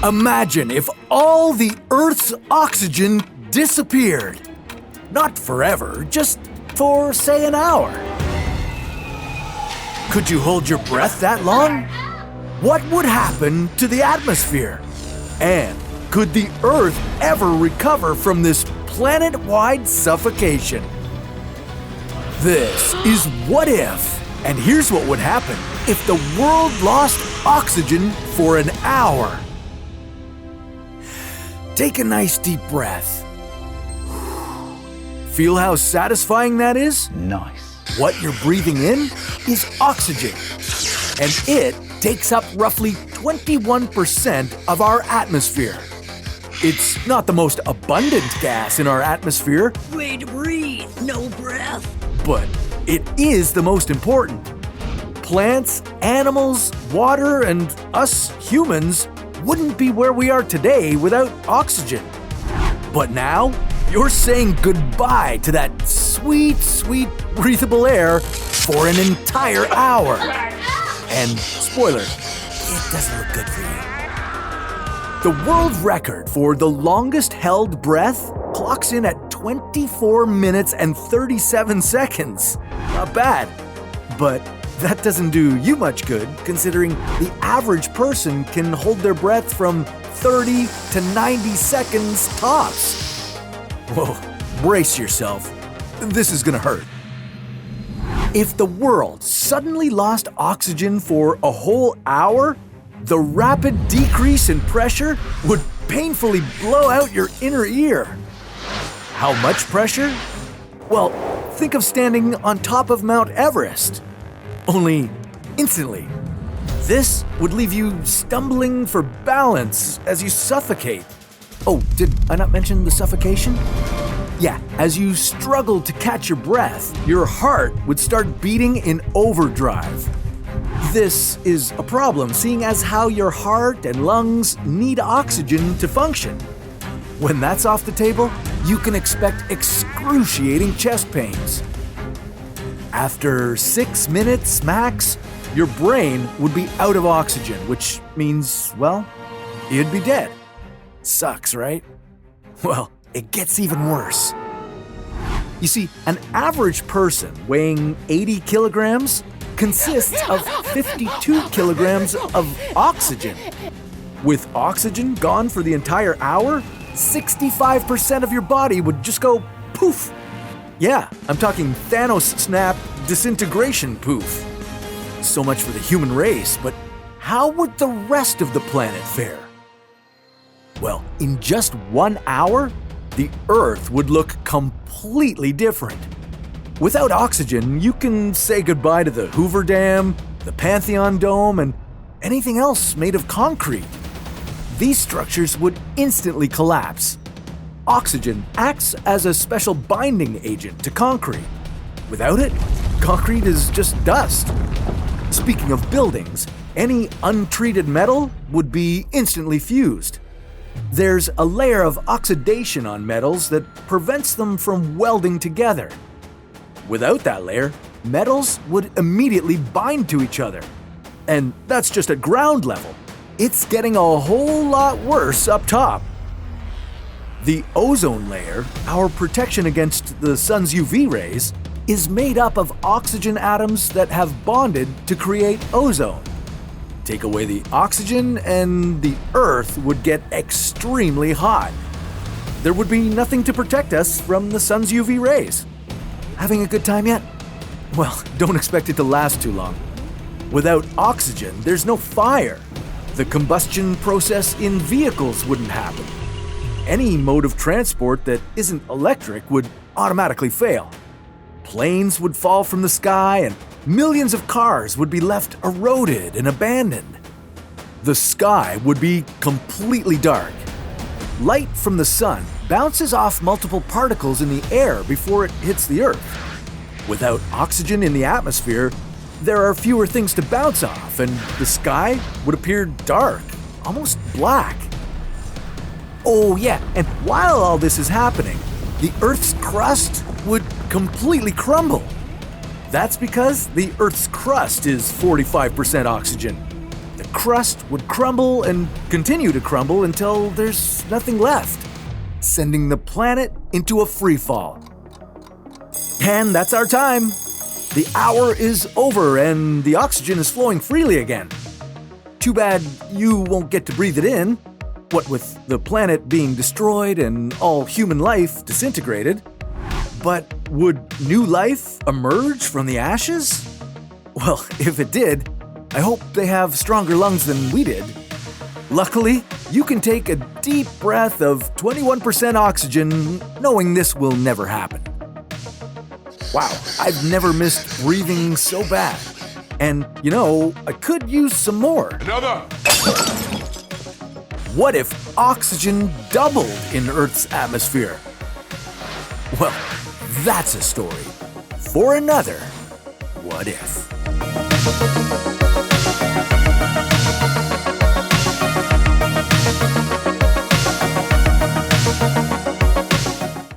Imagine if all the Earth's oxygen disappeared. Not forever, just for, say, an hour. Could you hold your breath that long? What would happen to the atmosphere? And could the Earth ever recover from this planet-wide suffocation? This is What If, and here's what would happen if the world lost oxygen for an hour. Take a nice deep breath. Feel how satisfying that is? Nice. What you're breathing in is oxygen, and it takes up roughly 21% of our atmosphere. It's not the most abundant gas in our atmosphere, Way to breathe, no breath. but it is the most important. Plants, animals, water, and us humans wouldn't be where we are today without oxygen. But now, you're saying goodbye to that sweet, sweet breathable air for an entire hour. And spoiler, it doesn't look good for you. The world record for the longest held breath clocks in at 24 minutes and 37 seconds. Not bad, but that doesn't do you much good considering the average person can hold their breath from 30 to 90 seconds tops. Whoa, brace yourself. This is gonna hurt. If the world suddenly lost oxygen for a whole hour, the rapid decrease in pressure would painfully blow out your inner ear. How much pressure? Well, think of standing on top of Mount Everest. Only instantly. This would leave you stumbling for balance as you suffocate. Oh, did I not mention the suffocation? Yeah, as you struggle to catch your breath, your heart would start beating in overdrive. This is a problem, seeing as how your heart and lungs need oxygen to function. When that's off the table, you can expect excruciating chest pains. After 6 minutes max, your brain would be out of oxygen, which means, well, you'd be dead. Sucks, right? Well, it gets even worse. You see, an average person weighing 80 kilograms consists of 52 kilograms of oxygen. With oxygen gone for the entire hour, 65% of your body would just go poof. Yeah, I'm talking Thanos snap disintegration poof. So much for the human race, but how would the rest of the planet fare? Well, in just 1 hour, the Earth would look completely different. Without oxygen, you can say goodbye to the Hoover Dam, the Pantheon Dome, and anything else made of concrete. These structures would instantly collapse. Oxygen acts as a special binding agent to concrete. Without it, concrete is just dust. Speaking of buildings, any untreated metal would be instantly fused. There's a layer of oxidation on metals that prevents them from welding together. Without that layer, metals would immediately bind to each other. And that's just at ground level. It's getting a whole lot worse up top. The ozone layer, our protection against the sun's UV rays, is made up of oxygen atoms that have bonded to create ozone. Take away the oxygen and the Earth would get extremely hot. There would be nothing to protect us from the sun's UV rays. Having a good time yet? Well, don't expect it to last too long. Without oxygen, there's no fire. The combustion process in vehicles wouldn't happen. Any mode of transport that isn't electric would automatically fail. Planes would fall from the sky and millions of cars would be left eroded and abandoned. The sky would be completely dark. Light from the sun bounces off multiple particles in the air before it hits the Earth. Without oxygen in the atmosphere, there are fewer things to bounce off, and the sky would appear dark, almost black. Oh yeah, and while all this is happening, the Earth's crust would completely crumble. That's because the Earth's crust is 45% oxygen. the crust would crumble and continue to crumble until there's nothing left, sending the planet into a free fall. And that's our time. The hour is over and the oxygen is flowing freely again. Too bad you won't get to breathe it in, what with the planet being destroyed and all human life disintegrated. But would new life emerge from the ashes? Well, if it did, I hope they have stronger lungs than we did. Luckily, you can take a deep breath of 21% oxygen, knowing this will never happen. Wow, I've never missed breathing so bad. And, I could use some more. Another! What if oxygen doubled in Earth's atmosphere? Well, that's a story for another What If.